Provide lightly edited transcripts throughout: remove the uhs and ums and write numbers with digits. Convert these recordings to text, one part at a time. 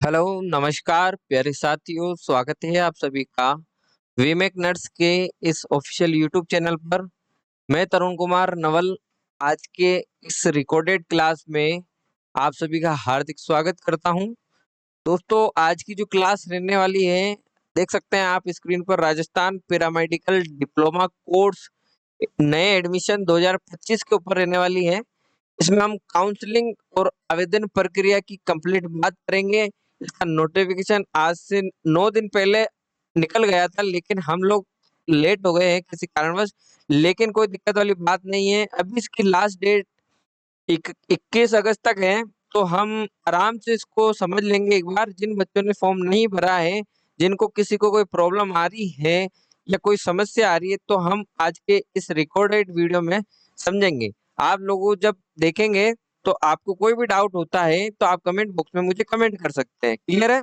Hello, नमस्कार प्यारे साथियों, स्वागत है आप सभी का वीमेक नर्स के इस ऑफिशियल यूट्यूब चैनल पर। मैं तरुण कुमार नवल आज के इस रिकॉर्डेड क्लास में आप सभी का हार्दिक स्वागत करता हूं। दोस्तों, आज की जो क्लास रहने वाली है, देख सकते हैं आप स्क्रीन पर राजस्थान पैरामेडिकल डिप्लोमा कोर्स नए एडमिशन 2025 के ऊपर रहने वाली है। इसमें हम काउंसलिंग और आवेदन प्रक्रिया की कंप्लीट बात करेंगे। इसका नोटिफिकेशन आज से 9 दिन पहले निकल गया था, लेकिन हम लोग लेट हो गए हैं किसी कारणवश। लेकिन कोई दिक्कत वाली बात नहीं है। अभी इसकी लास्ट डेट 21 अगस्त तक है, तो हम आराम से इसको समझ लेंगे एक बार। जिन बच्चों ने फॉर्म नहीं भरा है, जिनको किसी को कोई प्रॉब्लम आ रही है या कोई समस्या आ रही है, तो हम आज के इस रिकॉर्डेड वीडियो में समझेंगे। आप लोगों जब देखेंगे तो आपको कोई भी डाउट होता है तो आप कमेंट बॉक्स में मुझे कमेंट कर सकते हैं। क्लियर है?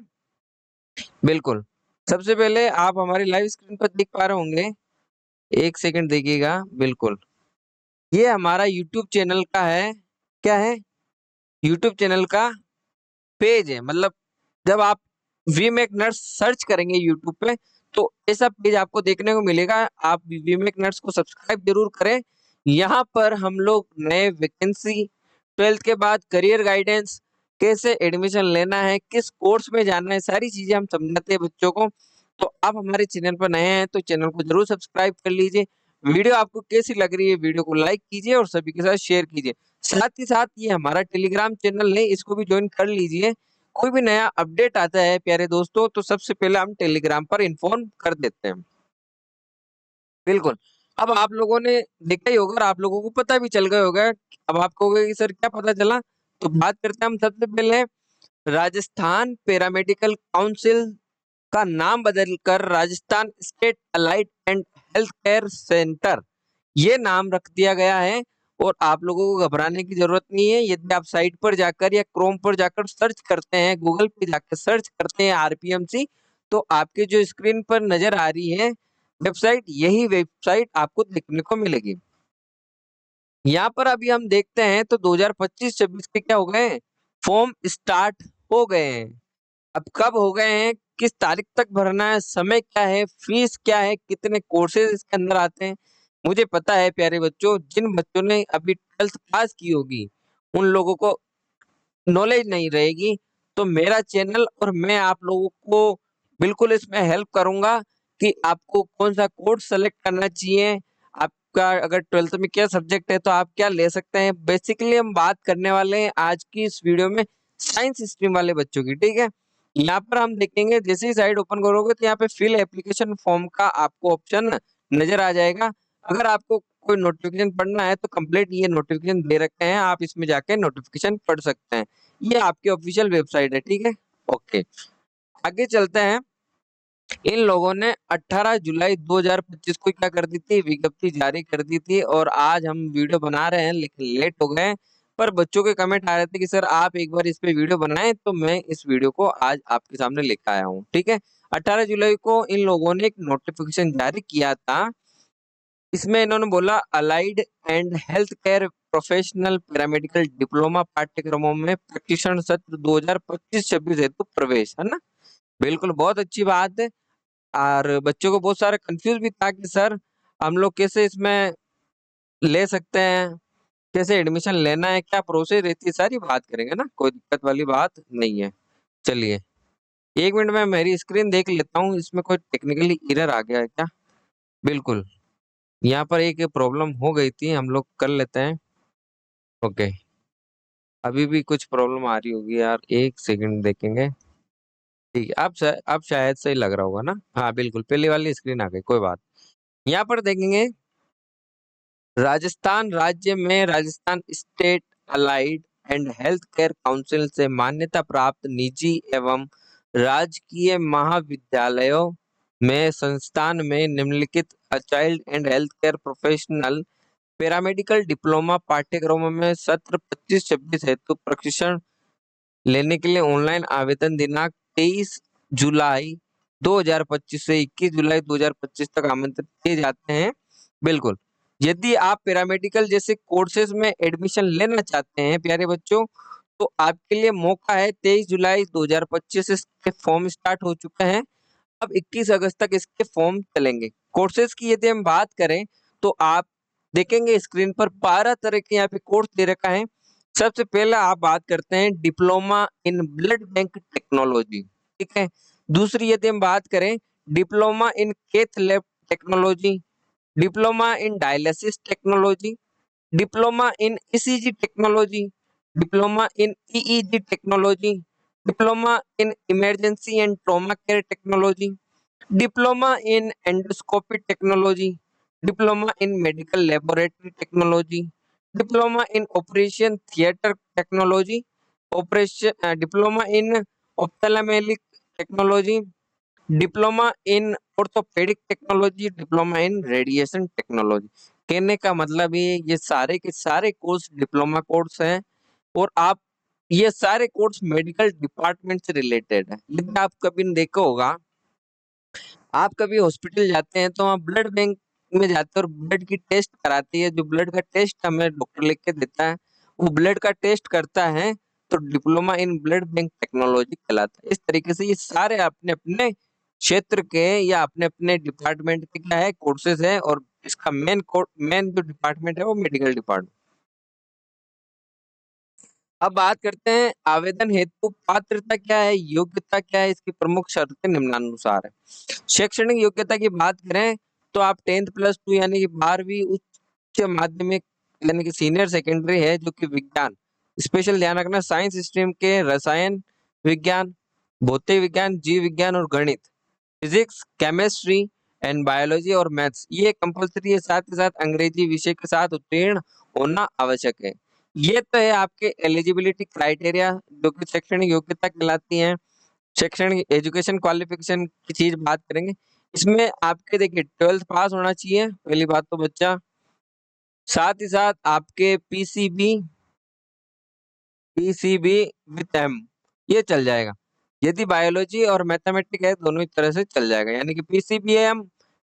बिल्कुल। सबसे पहले आप हमारी लाइव स्क्रीन पर देख पा रहे होंगे। एक सेकंड देखिएगा। बिल्कुल, ये हमारा यूट्यूब चैनल का है। क्या है? यूट्यूब चैनल का पेज है। मतलब जब आप वीमेक नर्स सर्च करेंगे यूट्यूब पे, तो ऐसा पेज आपको देखने को मिलेगा। आप वीमेक नर्स को सब्सक्राइब जरूर करें। यहाँ पर हम लोग नए वैकेंसी, 12th के बाद करियर गाइडेंस, कैसे एडमिशन लेना है, किस कोर्स में जाना है, सारी चीजें हम समझाते हैं बच्चों को। तो आप हमारे चैनल पर नए हैं तो चैनल को जरूर सब्सक्राइब कर लीजिए। वीडियो आपको कैसी लग रही है, वीडियो को लाइक कीजिए और सभी के साथ शेयर कीजिए। साथ ही साथ ये हमारा टेलीग्राम चैनल है, इसको भी ज्वाइन कर लीजिए। कोई भी नया अपडेट आता है प्यारे दोस्तों, तो सबसे पहले हम टेलीग्राम पर इन्फॉर्म कर देते हैं। बिल्कुल। अब आप लोगों ने देखा ही होगा और आप लोगों को पता भी चल गया होगा। अब आप कहोगे कि सर क्या पता चला, तो बात करते हैं हम सबसे पहले। राजस्थान पैरामेडिकल काउंसिल का नाम बदलकर Rajasthan state allied and health care centre ये नाम रख दिया गया है। और आप लोगों को घबराने की जरूरत नहीं है। यदि आप साइट पर जाकर या क्रोम पर जाकर सर्च करते हैं, गूगल पे जाकर सर्च करते हैं आरपीएमसी, तो आपके जो स्क्रीन पर नजर आ रही है वेबसाइट, यही वेबसाइट आपको देखने को मिलेगी। यहाँ पर अभी हम देखते हैं तो 2025-26 के क्या हो गए हैं, फॉर्म स्टार्ट हो गए हैं। अब कब हो गए हैं, किस तारीख तक भरना है, समय क्या है, फीस क्या है, कितने कोर्सेज इसके अंदर आते हैं, मुझे पता है प्यारे बच्चों। जिन बच्चों ने अभी 12th पास की होगी, उन लोगों को नॉलेज नहीं रहेगी। तो मेरा चैनल और मैं आप लोगों को बिल्कुल इसमें हेल्प करूंगा कि आपको कौन सा कोर्स सेलेक्ट करना चाहिए। आपका अगर 12th में क्या सब्जेक्ट है तो आप क्या ले सकते हैं। बेसिकली हम बात करने वाले हैं आज की इस वीडियो में साइंस स्ट्रीम वाले बच्चों की। ठीक है, यहाँ पर हम देखेंगे, जैसे ही साइट ओपन करोगे तो यहाँ पे फिल एप्लीकेशन फॉर्म का आपको ऑप्शन नजर आ जाएगा। अगर आपको कोई नोटिफिकेशन पढ़ना है तो कंप्लीट ये नोटिफिकेशन दे रखे हैं, आप इसमें जाके नोटिफिकेशन पढ़ सकते हैं। ये आपकी ऑफिशियल वेबसाइट है। ठीक है, ओके, आगे चलते हैं। इन लोगों ने 18 जुलाई 2025 को क्या कर दी थी, विज्ञप्ति जारी कर दी थी। और आज हम वीडियो बना रहे हैं लेकिन लेट हो गए, पर बच्चों के कमेंट आ रहे थे कि सर आप एक बार इस पे वीडियो बनाएं, तो मैं इस वीडियो को आज आपके सामने लेकर आया हूँ। ठीक है, 18 जुलाई को इन लोगों ने एक नोटिफिकेशन जारी किया था। इसमें इन्होंने बोला allied and health care professional paramedical diploma पाठ्यक्रमों में प्रशिक्षण सत्र 2025-26 हेतु प्रवेश, है ना। बिल्कुल, बहुत अच्छी बात है। और बच्चों को बहुत सारा कंफ्यूज भी था कि सर हम लोग कैसे इसमें ले सकते हैं, कैसे एडमिशन लेना है, क्या प्रोसेस रहती है, सारी बात करेंगे ना, कोई दिक्कत वाली बात नहीं है। चलिए, एक मिनट में मेरी स्क्रीन देख लेता हूँ, इसमें कोई टेक्निकली एरर आ गया है क्या। बिल्कुल, यहाँ पर एक प्रॉब्लम हो गई थी, हम लोग कर लेते हैं। ओके, अभी भी कुछ प्रॉब्लम आ रही होगी यार, एक सेकंड देखेंगे। ठीक है, अब शायद सही लग रहा होगा ना। हाँ बिल्कुल, पहले वाली स्क्रीन आ गई, कोई बात। यहाँ पर देखेंगे, राजस्थान राज्य में Rajasthan state allied and health care council से मान्यता प्राप्त निजी एवं राजकीय महाविद्यालयों में संस्थान में निम्नलिखित child and health care professional paramedical diploma पाठ्यक्रमों में सत्र 25-26 हेतु प्रशिक्षण लेने के लिए ऑनलाइन आवेदन दिनांक 23 जुलाई 2025 से 21 जुलाई 2025 तक आमंत्रित किए जाते हैं। बिल्कुल, यदि आप पैरामेडिकल जैसे कोर्सेज में एडमिशन लेना चाहते हैं प्यारे बच्चों, तो आपके लिए मौका है, 23 जुलाई 2025 से इसके फॉर्म स्टार्ट हो चुके हैं। अब 21 अगस्त तक इसके फॉर्म चलेंगे। कोर्सेज की यदि हम बात करें तो आप देखेंगे स्क्रीन पर 12 तरह के यहाँ पे कोर्स दे रखा है। सबसे पहले आप बात करते हैं diploma in blood bank technology, ठीक है। दूसरी यदि हम बात करें diploma in cath lab technology, diploma in dialysis technology, diploma in ECG technology, diploma in EEG technology, diploma in emergency and trauma care technology, diploma in endoscopy technology, diploma in medical laboratory technology, diploma in operation theatre technology, operation diploma in ophthalmic technology, diploma in orthopaedic technology, diploma in radiation technology. कहने का मतलब ये सारे के सारे course diploma course हैं और आप ये सारे कोर्स मेडिकल डिपार्टमेंट से रिलेटेड है। लेकिन आप कभी देखा होगा, आप कभी हॉस्पिटल जाते हैं तो वहाँ ब्लड बैंक में जाते हैं और ब्लड की टेस्ट कराती है। जो ब्लड का टेस्ट हमें डॉक्टर लिख के देता है, वो ब्लड का टेस्ट करता है, तो diploma in blood bank technology कहलाता है। इस तरीके से ये सारे अपने अपने क्षेत्र के या अपने अपने डिपार्टमेंट के क्या है कोर्सेज है, और इसका मेन जो डिपार्टमेंट है वो मेडिकल डिपार्टमेंट। अब बात करते हैं आवेदन हेतु पात्रता क्या है, योग्यता क्या है, इसकी प्रमुख शर्तें निम्नानुसार है। शैक्षणिक योग्यता की बात करें तो आप 10th प्लस 2 यानी कि 12वीं उच्च माध्यमिक यानी कि सीनियर सेकेंडरी है, जो कि विज्ञान, स्पेशल ध्यान रखना साइंस स्ट्रीम के रसायन विज्ञान, भौतिक विज्ञान, जीव विज्ञान और गणित, फिजिक्स, केमिस्ट्री एंड बायोलॉजी और मैथ्स ये कंपलसरी है। साथ ही साथ अंग्रेजी विषय के साथ उत्तीर्ण होना आवश्यक है। ये तो है आपके एलिजिबिलिटी क्राइटेरिया जो कि शैक्षणिक योग्यता कहलाती है। शैक्षणिक एजुकेशन क्वालिफिकेशन की चीज बात करेंगे, इसमें आपके देखिए 12th पास होना चाहिए पहली बात तो बच्चा, साथ ही साथ आपके पीसीबी विथ एम ये चल जाएगा। यदि बायोलॉजी और मैथमेटिक है दोनों ही तरह से चल जाएगा, यानी कि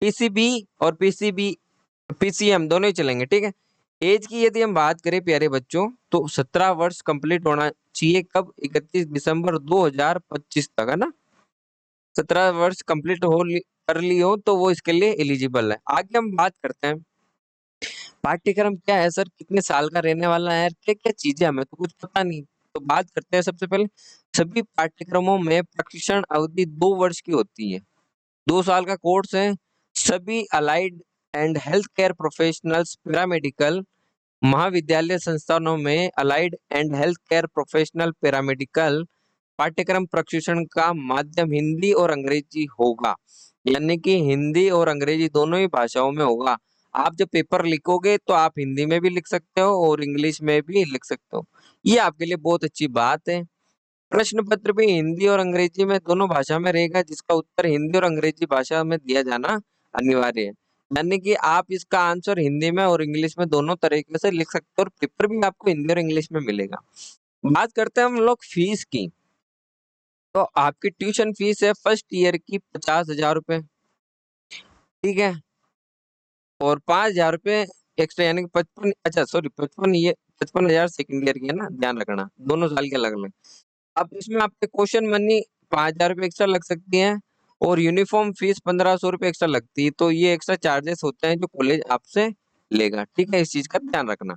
पीसीबी और पीसीएम दोनों ही चलेंगे, ठीक है। एज की यदि हम बात करें प्यारे बच्चों तो 17 वर्ष कंप्लीट होना चाहिए, कब 31 दिसंबर 2025 तक, है ना। 17 वर्ष कंप्लीट कर ली हो तो वो इसके लिए एलिजिबल है। आगे हम बात करते हैं पाठ्यक्रम क्या है सर, कितने साल का रहने वाला है, क्या क्या चीजें हमें तो कुछ पता नहीं। तो बात करते हैं सबसे पहले, सभी पाठ्यक्रमों में प्रशिक्षण अवधि 2 वर्ष की होती है, 2 साल का कोर्स है। सभी allied and health care professionals paramedical महाविद्यालय संस्थानों में allied and health care professional paramedical पाठ्यक्रम प्रशिक्षण का माध्यम हिंदी और अंग्रेजी होगा, यानी कि हिंदी और अंग्रेजी दोनों ही भाषाओं में होगा। आप जब पेपर लिखोगे तो आप हिंदी में भी लिख सकते हो और इंग्लिश में भी लिख सकते हो, ये आपके लिए बहुत अच्छी बात है। प्रश्न पत्र भी हिंदी और अंग्रेजी में दोनों भाषा में रहेगा, जिसका उत्तर हिंदी और अंग्रेजी भाषा में दिया जाना अनिवार्य है, यानी कि आप इसका आंसर हिंदी में और इंग्लिश में दोनों तरीके से लिख सकते हो और पेपर भी आपको हिंदी और इंग्लिश में मिलेगा। बात करते हैं हम लोग फीस की, तो आपकी ट्यूशन फीस है फर्स्ट ईयर की 50,000 रुपए, ठीक है, और 5,000 रुपए एक्स्ट्रा यानी कि 55, अच्छा सॉरी 55, ये 55,000 सेकेंड ईयर की है ना, ध्यान रखना दोनों साल के अलग अलग। अब इसमें आपके क्वेश्चन मनी 5,000 रुपए एक्स्ट्रा लग सकती है और यूनिफॉर्म फीस 1,500 रुपए एक्स्ट्रा लगती है, तो ये एक्स्ट्रा चार्जेस होते हैं जो कॉलेज आपसे लेगा, ठीक है, इस चीज का ध्यान रखना।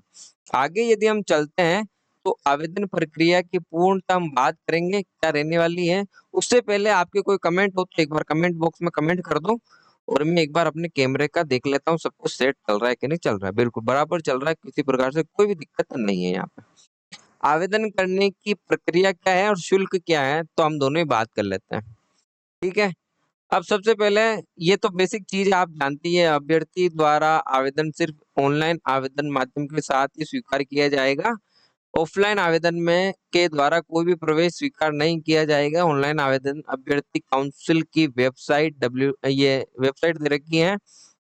आगे यदि हम चलते हैं तो आवेदन प्रक्रिया की पूर्णतः हम बात करेंगे क्या रहने वाली है। उससे पहले आपके कोई कमेंट हो तो एक बार कमेंट बॉक्स में कमेंट कर दो, और मैं एक बार अपने कैमरे का देख लेता हूँ सब कुछ सेट चल रहा है कि नहीं चल रहा है। बिल्कुल बराबर चल रहा है, किसी प्रकार से कोई भी दिक्कत नहीं है यहाँ पे। आवेदन करने की प्रक्रिया क्या है और शुल्क क्या है, तो हम दोनों ही बात कर लेते हैं, ठीक है। अब सबसे पहले ये तो बेसिक चीज आप जानती है, अभ्यर्थी द्वारा आवेदन सिर्फ ऑनलाइन आवेदन माध्यम के साथ ही स्वीकार किया जाएगा। ऑफलाइन आवेदन में के द्वारा कोई भी प्रवेश स्वीकार नहीं किया जाएगा। ऑनलाइन आवेदन अभ्यर्थी काउंसिल की वेबसाइट ये वेबसाइट दे रखी है,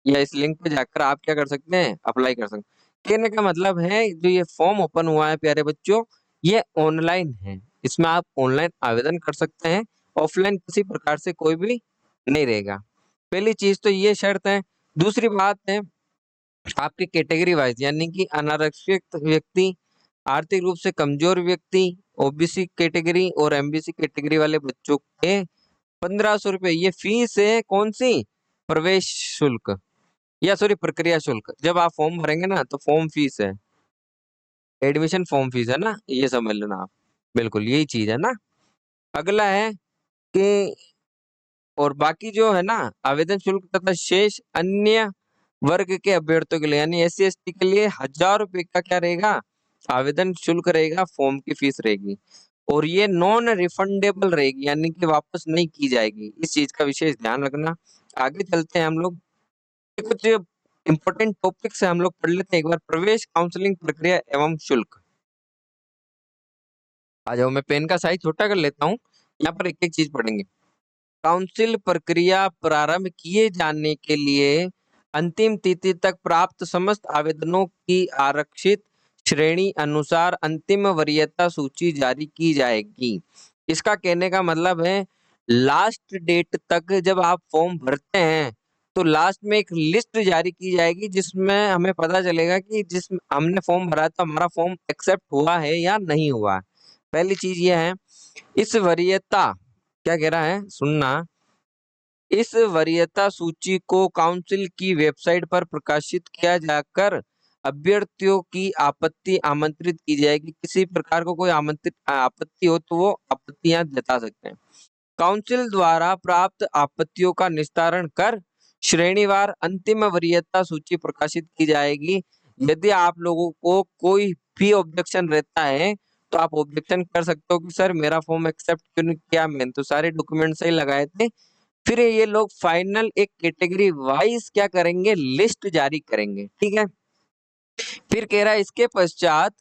या इस लिंक पे जाकर आप क्या कर सकते हैं, अप्लाई कर सकते हैं। कहने का मतलब है जो ये फॉर्म ओपन हुआ है प्यारे बच्चों, ये ऑनलाइन है, इसमें आप ऑनलाइन आवेदन कर सकते हैं, ऑफलाइन किसी प्रकार से कोई भी नहीं रहेगा। पहली चीज तो ये शर्त है। दूसरी बात है आपकी कैटेगरी वाइज, यानी कि अनारक्षित व्यक्ति, आर्थिक रूप से कमजोर व्यक्ति ओबीसी कैटेगरी और एमबीसी कैटेगरी वाले बच्चों के 1500 रुपए ये फीस है। कौन सी? प्रवेश शुल्क या सॉरी प्रक्रिया शुल्क। जब आप फॉर्म भरेंगे ना तो फॉर्म फीस है, एडमिशन फॉर्म फीस है ना, ये समझ लेना आप। बिल्कुल यही चीज है ना। अगला है कि और बाकी जो है ना आवेदन शुल्क तथा शेष अन्य वर्ग के अभ्यर्थियों के लिए यानी एससी एसटी के लिए 1000 रुपए का क्या रहेगा? आवेदन शुल्क रहेगा, फॉर्म की फीस रहेगी। और ये नॉन रिफंडेबल रहेगी यानी कि वापस नहीं की जाएगी। इस चीज का विशेष ध्यान रखना। आगे चलते हैं हम लोग, ये कुछ इंपॉर्टेंट टॉपिक्स है हम लोग पढ़ लेते हैं एक बार। प्रवेश काउंसलिंग प्रक्रिया एवं शुल्क। आ जाओ, मैं पेन का साइज छोटा कर लेता हूँ, यहाँ पर एक एक चीज पढ़ेंगे। काउंसिल प्रक्रिया प्रारंभ किए जाने के लिए अंतिम तिथि तक प्राप्त समस्त आवेदनों की आरक्षित श्रेणी अनुसार अंतिम वरीयता सूची जारी की जाएगी। इसका कहने का मतलब है लास्ट डेट तक जब आप फॉर्म भरते हैं तो लास्ट में एक लिस्ट जारी की जाएगी जिसमें हमें पता चलेगा कि जिस हमने फॉर्म भरा था हमारा फॉर्म एक्सेप्ट हुआ है या नहीं हुआ है। पहली चीज यह है, इस वरीयता क्या कह रहा है सुनना, इस वरीयता सूची को काउंसिल की वेबसाइट पर प्रकाशित किया जाकर अभ्यर्थियों की आपत्ति आमंत्रित की जाएगी। किसी प्रकार को कोई आमंत्रित आपत्ति हो तो वो आपत्तियां जता सकते हैं। काउंसिल द्वारा प्राप्त आपत्तियों का निस्तारण कर श्रेणीवार अंतिम वरीयता सूची प्रकाशित की जाएगी। यदि आप लोगों को कोई भी ऑब्जेक्शन रहता है तो आप ऑब्जेक्शन कर सकते हो कि सर मेरा फॉर्म एक्सेप्ट क्यों नहीं किया, मैंने तो सारे डॉक्यूमेंट सही लगाए थे। फिर ये लोग फाइनल एक कैटेगरी वाइज क्या करेंगे, लिस्ट जारी करेंगे। ठीक है। फिर कह रहा है इसके पश्चात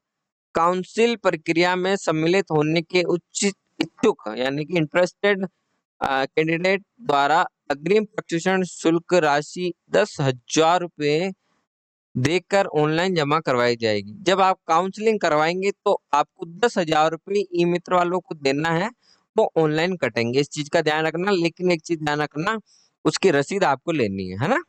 काउंसिल प्रक्रिया में सम्मिलित होने के उच्च इच्छुक यानी कि इंटरेस्टेड कैंडिडेट द्वारा अग्रिम प्रशिक्षण शुल्क राशि 10,000 रुपए देकर ऑनलाइन जमा करवाई जाएगी। जब आप काउंसलिंग करवाएंगे तो आपको 10,000 रुपए ई मित्र वालों को देना है, वो ऑनलाइन कटेंगे। इस चीज का ध्यान रखना। लेकिन एक चीज ध्यान रखना, उसकी रसीद आपको लेनी है ना।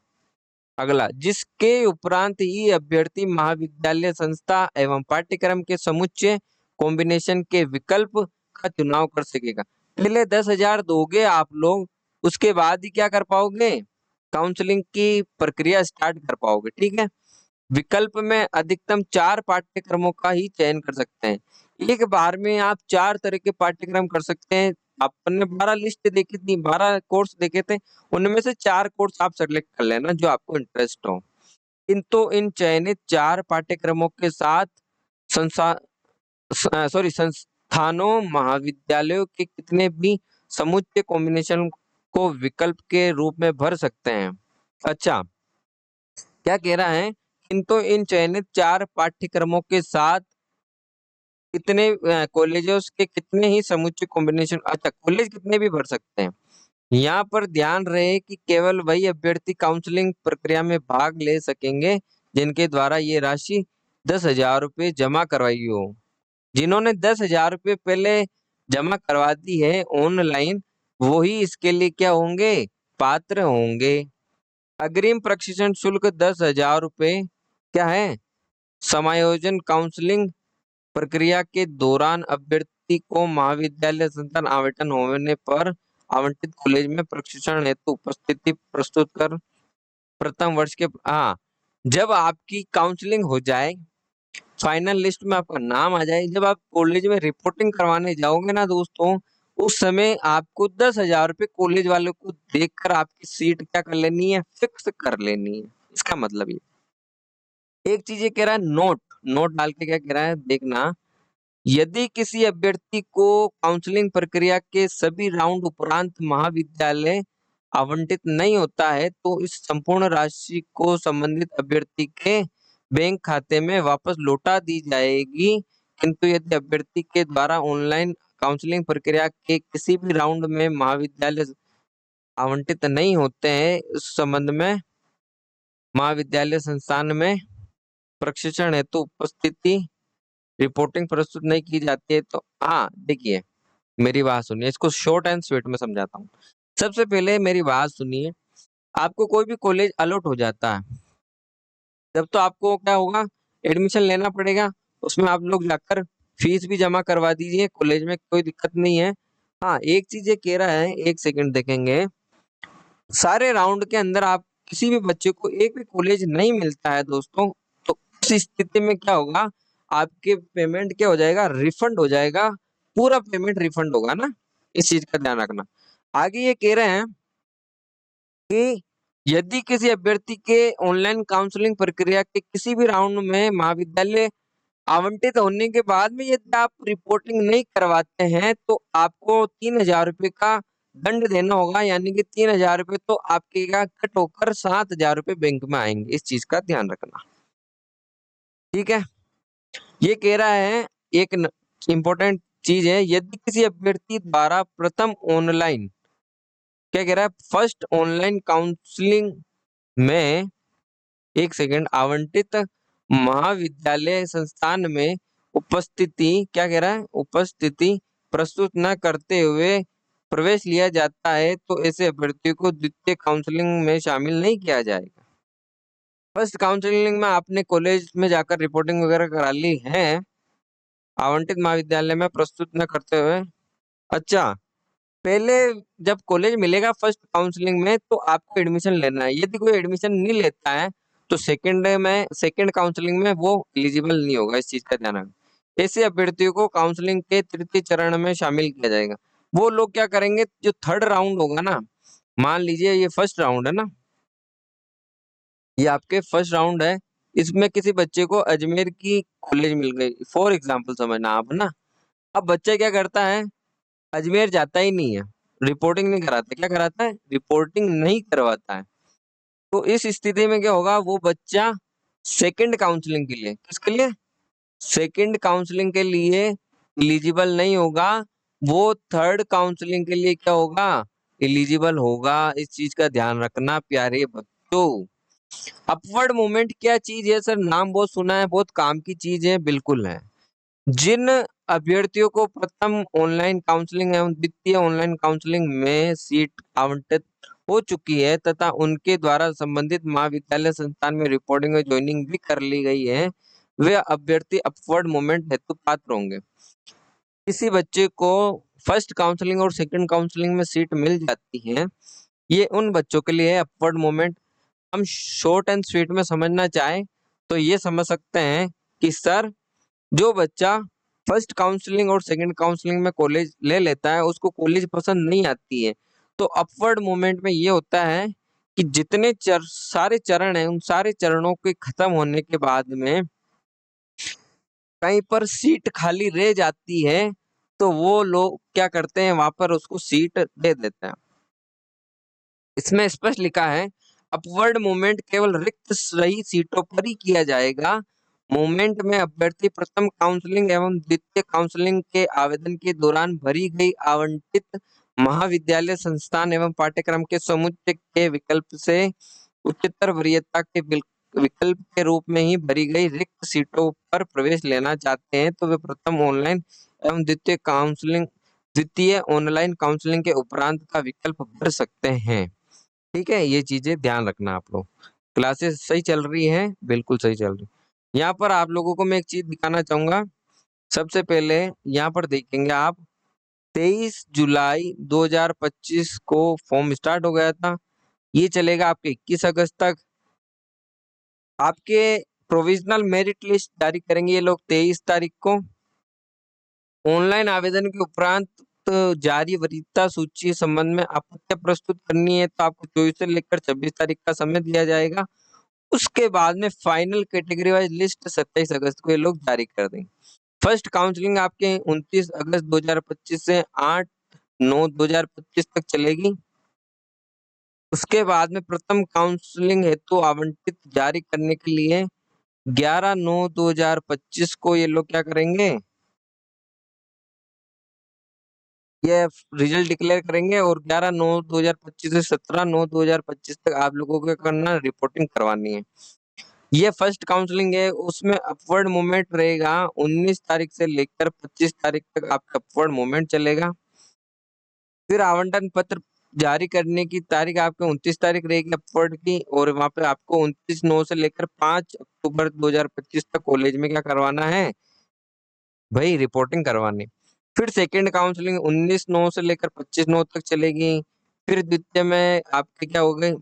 अगला, जिसके उपरांत ही अभ्यर्थी महाविद्यालय संस्था एवं पाठ्यक्रम के समुच्चय कॉम्बिनेशन के विकल्प का चुनाव कर सकेगा। पहले 10,000 दोगे आप लोग, उसके बाद ही क्या कर पाओगे, काउंसलिंग की प्रक्रिया स्टार्ट कर पाओगे। ठीक है। विकल्प में अधिकतम 4 पाठ्यक्रमों का ही चयन कर सकते हैं। एक बार में आप 4 तरह के पाठ्यक्रम कर सकते हैं। आपने 12 लिस्ट देखी थी, 12 कोर्स देखे थे, उनमें से 4 कोर्स आप सेलेक्ट कर लेना जो आपको इंटरेस्ट हो। किंतु इन चयनित 4 पाठ्यक्रमों के साथ संस्थानों महाविद्यालयों के कितने भी समुच्चय कॉम्बिनेशन को विकल्प के रूप में भर सकते हैं। अच्छा, क्या कह रहा है, किंतु इन चयनित 4 पाठ्यक्रमों के साथ कितने कॉलेजों के कितने ही समुच्चय कॉम्बिनेशन, अच्छा कॉलेज कितने भी भर सकते हैं। यहाँ पर ध्यान रहे कि केवल वही अभ्यर्थी काउंसलिंग प्रक्रिया में भाग ले सकेंगे जिनके द्वारा ये राशि 10,000 रुपए जमा करवाई हो। जिन्होंने 10,000 रुपए पहले जमा करवा दी है ऑनलाइन, वो ही इसके लिए क्या होंगे, पात्र होंगे। अग्रिम प्रशिक्षण शुल्क 10,000 रुपए क्या है, समायोजन काउंसलिंग प्रक्रिया के दौरान अभ्यर्थी को महाविद्यालय संस्थान आवंटन होने पर आवंटित कॉलेज में प्रशिक्षण हेतु उपस्थिति प्रस्तुत कर प्रथम वर्ष के जब आपकी काउंसलिंग हो जाए, फाइनल लिस्ट में आपका नाम आ जाए, जब आप कॉलेज में रिपोर्टिंग करवाने जाओगे ना दोस्तों, उस समय आपको 10,000 रुपए कॉलेज वालों को देखकर आपकी सीट क्या कर लेनी है, फिक्स कर लेनी है। इसका मतलब ये एक चीज ये कह रहा है, नोट नोट डाल के क्या कह रहा है देखना, यदि किसी अभ्यर्थी को काउंसलिंग प्रक्रिया के सभी राउंड उपरांत महाविद्यालय आवंटित नहीं होता है तो इस संपूर्ण राशि को संबंधित अभ्यर्थी के बैंक खाते में वापस लौटा दी जाएगी। किंतु यदि अभ्यर्थी के द्वारा ऑनलाइन काउंसलिंग प्रक्रिया के किसी भी राउंड में महाविद्यालय आवंटित नहीं होते हैं, उस संबंध में महाविद्यालय संस्थान में प्रशिक्षण हेतु उपस्थिति रिपोर्टिंग प्रस्तुत नहीं की जाती है तो देखिए मेरी बात सुनिए, इसको शॉर्ट एंड स्वीट में समझाता हूँ। सबसे पहले मेरी बात सुनिए, आपको कोई भी कॉलेज अलॉट हो जाता है, जब तो आपको क्या होगा, एडमिशन लेना पड़ेगा, उसमें आप लोग जाकर फीस भी जमा करवा दीजिए कॉलेज में, कोई दिक्कत नहीं है। हाँ, एक चीज ये कह रहा है, एक सेकंड देखेंगे। सारे राउंड के अंदर आप किसी भी बच्चे को एक भी कॉलेज नहीं मिलता है दोस्तों, तो उस स्थिति में क्या होगा, आपके पेमेंट क्या हो जाएगा, रिफंड हो जाएगा, पूरा पेमेंट रिफंड होगा ना, इस चीज का ध्यान रखना। आगे ये कह रहे हैं कि यदि किसी अभ्यर्थी के ऑनलाइन काउंसलिंग प्रक्रिया के किसी भी राउंड में महाविद्यालय आवंटित होने के बाद में यदि आप रिपोर्टिंग नहीं करवाते हैं तो आपको 3,000 रुपये का दंड देना होगा, यानी कि 3,000 रुपये तो आपके यहाँ कट होकर 7,000 रुपये बैंक में आएंगे, इस चीज का ध्यान रखना। ठीक है, ये कह रहा है एक इम्पोर्टेंट चीज है, यदि किसी अभ्यर्थी द्वारा प्रथम ऑनलाइन, क्या कह रहा है, फर्स्ट ऑनलाइन काउंसलिंग में, एक सेकेंड, आवंटित महाविद्यालय संस्थान में उपस्थिति, क्या कह रहा है, उपस्थिति प्रस्तुत न करते हुए प्रवेश लिया जाता है तो ऐसे अभ्यर्थी को द्वितीय काउंसलिंग में शामिल नहीं किया जाएगा। फर्स्ट काउंसलिंग में आपने कॉलेज में जाकर रिपोर्टिंग वगैरह करा ली है, आवंटित महाविद्यालय में प्रस्तुत न करते हुए। अच्छा, पहले जब कॉलेज मिलेगा फर्स्ट काउंसलिंग में तो आपको एडमिशन लेना है, यदि कोई एडमिशन नहीं लेता है तो सेकंड काउंसलिंग में वो एलिजिबल नहीं होगा, इस चीज का ध्यान रखना। ऐसे अभ्यर्थियों को काउंसलिंग के तृतीय चरण में शामिल किया जाएगा। वो लोग क्या करेंगे, जो थर्ड राउंड होगा ना, मान लीजिए ये फर्स्ट राउंड है ना, ये आपके फर्स्ट राउंड है, इसमें किसी बच्चे को अजमेर की कॉलेज मिल गई फॉर एग्जाम्पल, समझना आप ना। अब बच्चा क्या करता है, अजमेर जाता ही नहीं है, रिपोर्टिंग नहीं कराता, क्या कराता है, रिपोर्टिंग नहीं करवाता है। तो इस स्थिति में क्या होगा, वो बच्चा सेकंड काउंसलिंग के लिए, किसके लिए, सेकंड काउंसलिंग के लिए एलिजिबल नहीं होगा, वो थर्ड काउंसलिंग के लिए क्या होगा, एलिजिबल होगा। इस चीज का ध्यान रखना प्यारे बच्चों। अपवर्ड मूवमेंट क्या चीज है सर, नाम बहुत सुना है, बहुत काम की चीज है, बिल्कुल है। जिन अभ्यर्थियों को प्रथम ऑनलाइन काउंसलिंग एवं द्वितीय ऑनलाइन काउंसलिंग में सीट आवंटित हो चुकी है तथा उनके द्वारा संबंधित महाविद्यालय संस्थान में रिपोर्टिंग और ज्वाइनिंग भी कर ली गई है, वे अभ्यर्थी अपवर्ड मूवमेंट हेतु पात्र होंगे। किसी बच्चे को फर्स्ट काउंसलिंग और सेकंड काउंसलिंग में सीट मिल जाती है, ये उन बच्चों के लिए अपवर्ड मूवमेंट। हम शॉर्ट एंड स्वीट में समझना चाहें तो ये समझ सकते हैं कि सर, जो बच्चा फर्स्ट काउंसलिंग और सेकंड काउंसलिंग में कॉलेज ले लेता है, उसको कॉलेज पसंद नहीं आती है, तो अपवर्ड मूवमेंट में ये होता है कि जितने सारे चरण हैं, उन सारे चरणों के खत्म होने के बाद में कहीं पर सीट खाली रह जाती है, तो वो लोग क्या करते हैं, वहां पर उसको सीट दे देते हैं। इसमें स्पष्ट लिखा है, अपवर्ड मूवमेंट केवल रिक्त रही सीटों पर ही किया जाएगा। मूवमेंट में अभ्यर्थी प्रथम काउंसलिंग एवं द्वितीय काउंसलिंग के आवेदन के दौरान भरी गई आवंटित महाविद्यालय संस्थान एवं पाठ्यक्रम के समुच्चय के विकल्प से उच्चतर वरीयता के विकल्प के रूप में ही भरी गई रिक्त सीटों पर प्रवेश लेना चाहते हैं तो वे प्रथम ऑनलाइन एवं द्वितीय ऑनलाइन काउंसलिंग के उपरांत का विकल्प भर सकते हैं। ठीक है, ये चीजें ध्यान रखना आप लोग। क्लासेस सही चल रही है, बिल्कुल सही चल रही है। यहाँ पर आप लोगों को मैं एक चीज दिखाना चाहूंगा। सबसे पहले यहाँ पर देखेंगे आप, 23 जुलाई 2025 को फॉर्म स्टार्ट हो गया था, ये चलेगा आपके 21 अगस्त तक। आपके प्रोविजनल मेरिट लिस्ट जारी करेंगे ये लोग 23 तारीख को। ऑनलाइन आवेदन के उपरांत जारी वरीयता सूची संबंध में आपत्ति प्रस्तुत करनी है तो आपको 24 से लेकर 26 तारीख का समय दिया जाएगा। उसके बाद में फाइनल कैटेगरी वाइज लिस्ट 27 अगस्त को ये लोग जारी कर देंगे। फर्स्ट काउंसलिंग आपके 29 अगस्त 2025 से 8/9/2025 तक चलेगी। उसके बाद में प्रथम काउंसलिंग हेतु आवंटित जारी करने के लिए 11/9/2025 को ये लोग क्या करेंगे, ये रिजल्ट डिक्लेयर करेंगे और 11/9/2025 से 17/9/2025 तक आप लोगों को करना, रिपोर्टिंग करवानी है। ये फर्स्ट काउंसलिंग है, उसमें अपवर्ड मूवमेंट रहेगा 19 तारीख से लेकर 25 तारीख तक आपका अपवर्ड मूवमेंट चलेगा। फिर आवंटन पत्र जारी करने की तारीख आपके 29 तारीख रहेगी अपवर्ड की, और वहां पे आपको 29/9 से लेकर 5 अक्टूबर 2025 तक कॉलेज में क्या करवाना है, भाई रिपोर्टिंग करवानी। फिर सेकंड काउंसलिंग 19/9 से लेकर 25/9 तक चलेगी। फिर द्वितीय में आपके क्या हो गए,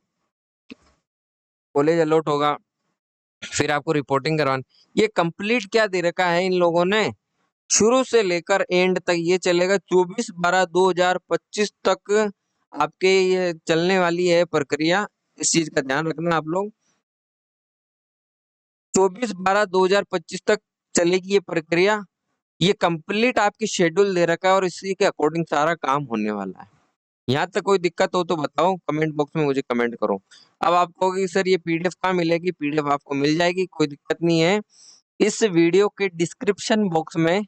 कॉलेज अलॉट होगा, फिर आपको रिपोर्टिंग करवानी। ये कंप्लीट क्या दे रखा है इन लोगों ने, शुरू से लेकर एंड तक ये चलेगा 24/12/2025 तक आपके ये चलने वाली है प्रक्रिया। इस चीज का ध्यान रखना आप लोग। 24/12/2025 तक चलेगी ये प्रक्रिया। ये कंप्लीट आपकी शेड्यूल दे रखा है और इसी के अकॉर्डिंग सारा काम होने वाला है। यहाँ तक कोई दिक्कत हो तो बताओ, कमेंट बॉक्स में मुझे कमेंट करो। अब आप कहोगे सर ये पीडीएफ कहाँ मिलेगी, पीडीएफ आपको मिल जाएगी, कोई दिक्कत नहीं है। इस वीडियो के डिस्क्रिप्शन बॉक्स में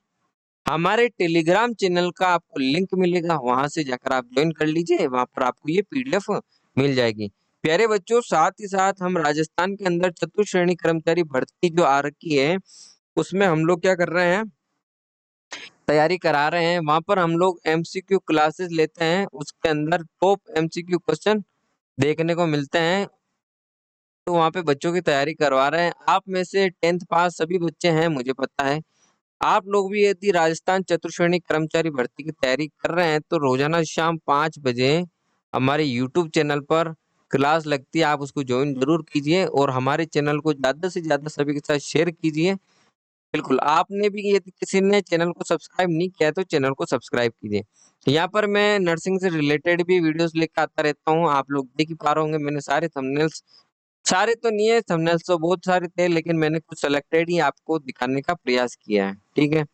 हमारे टेलीग्राम चैनल का आपको लिंक मिलेगा, वहां से जाकर आप ज्वाइन कर लीजिए, वहां पर आपको ये पीडीएफ मिल जाएगी। प्यारे बच्चों, साथ ही साथ हम राजस्थान के अंदर चतुर्थ श्रेणी कर्मचारी भर्ती जो आ रखी है, उसमें हम लोग क्या कर रहे हैं, तैयारी करा रहे हैं। वहां पर हम लोग एमसीक्यू क्लासेस लेते हैं, उसके अंदर टॉप एमसीक्यू क्वेश्चन देखने को मिलते हैं, तो वहां पे बच्चों की तैयारी करवा रहे हैं। आप में से 10th पास सभी बच्चे हैं, मुझे पता है। आप लोग भी यदि राजस्थान चतुर्थ श्रेणी कर्मचारी भर्ती की तैयारी कर रहे हैं तो रोजाना शाम 5 बजे हमारे यूट्यूब चैनल पर क्लास लगती है, आप उसको ज्वाइन जरूर कीजिए और हमारे चैनल को ज्यादा से ज्यादा सभी के साथ शेयर कीजिए। बिल्कुल, आपने भी यदि किसी ने चैनल को सब्सक्राइब नहीं किया है तो चैनल को सब्सक्राइब कीजिए। यहाँ पर मैं नर्सिंग से रिलेटेड भी वीडियोस लेकर आता रहता हूँ, आप लोग देख ही पा रहे होंगे। मैंने सारे थंबनेल्स, सारे तो नहीं है, थंबनेल्स तो बहुत सारे थे, लेकिन मैंने कुछ सिलेक्टेड ही आपको दिखाने का प्रयास किया है, ठीक है।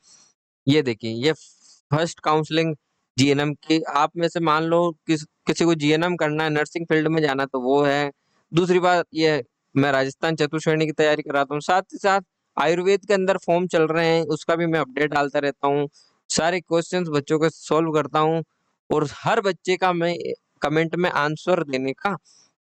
ये देखिए, ये फर्स्ट काउंसलिंग जीएनएम की, आप में से मान लो किसी को जीएनएम करना है, नर्सिंग फील्ड में जाना, तो वो है। दूसरी बात ये, मैं राजस्थान चतुर्थ श्रेणी की तैयारी कराता हूँ, साथ ही साथ आयुर्वेद के अंदर फॉर्म चल रहे हैं, उसका भी मैं अपडेट डालता रहता हूँ। सारे क्वेश्चंस बच्चों के सॉल्व करता हूँ और हर बच्चे का मैं कमेंट में आंसर देने का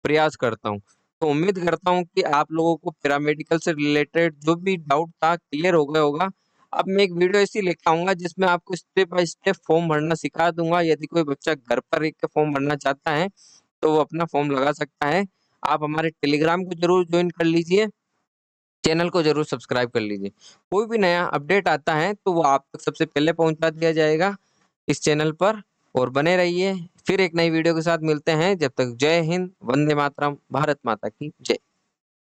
प्रयास करता हूँ। तो उम्मीद करता हूँ कि आप लोगों को पैरामेडिकल से रिलेटेड जो भी डाउट था क्लियर हो गया होगा। अब मैं एक वीडियो ऐसी लेकर आऊंगा जिसमें आपको स्टेप बाय स्टेप फॉर्म भरना सिखा दूंगा। यदि कोई बच्चा घर पर एक फॉर्म भरना चाहता है तो वो अपना फॉर्म लगा सकता है। आप हमारे टेलीग्राम को जरूर ज्वाइन कर लीजिए, चैनल को जरूर सब्सक्राइब कर लीजिए। कोई भी नया अपडेट आता है तो वो आप तक सबसे पहले पहुंचा दिया जाएगा इस चैनल पर। और बने रहिए, फिर एक नई वीडियो के साथ मिलते हैं। जब तक जय हिंद, वंदे मातरम, भारत माता की जय।